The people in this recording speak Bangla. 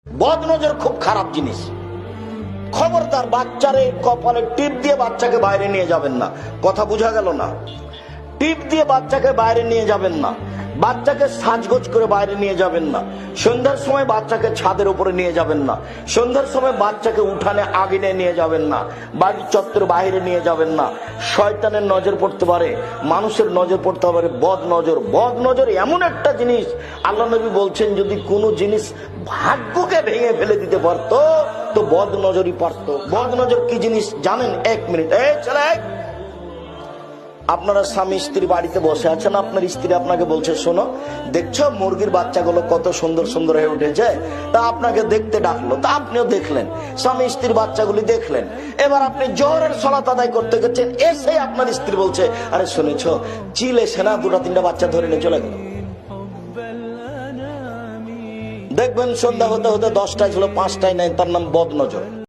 বদ নজর খুব খারাপ জিনিস। খবরদার বাচ্চারে কপালে টিপ দিয়ে বাচ্চাকে বাইরে নিয়ে যাবেন না। কথা বোঝা গেল না? টিপ দিয়ে বাচ্চাকে বাইরে নিয়ে যাবেন না, বাচ্চাকে সাজগোজ করে বাইরে নিয়ে যাবেন না, সন্ধ্যার সময় বাচ্চাকে ছাদের উপরে নিয়ে যাবেন না, সন্ধ্যার সময় বাচ্চাকে উঠানে আগুনে নিয়ে যাবেন না, বাড়ির চত্বর বাইরে নিয়ে যাবেন না। শয়তানের নজর পড়তে পারে, মানুষের নজর পড়তে পারে। বদ নজর, বদ নজর এমন একটা জিনিস, আল্লাহ নবী বলছেন যদি কোনো জিনিস ভাগ্যকে ভেঙে ফেলে দিতে পারতো তো বদ নজরই পারতো। বদ নজর কি জিনিস জানেন? 1 মিনিট, এই ছেলে, আপনারা স্বামী স্ত্রী বাড়িতে বসে আছেন, আপনার স্ত্রী আপনাকে বলছে শোনো, দেখছো মুরগির বাচ্চাগুলো কত সুন্দর সুন্দর হয়ে উঠেছে, তা আপনাকে দেখতে ডাকলো, তা আপনিও দেখলেন, স্বামী স্ত্রীর বাচ্চাগুলি দেখলেন। এবার আপনি জোহরের সালাত আদায় করতে গেছেন, এসে আপনার স্ত্রী বলছে আরে শুনেছ চিল এসে না 2-3টা বাচ্চা ধরে নিয়ে চলে গেল। দেখবেন সন্ধ্যা হতে হতে 10টায় ছিল 5টায় নাই, তার নাম বদ নজর।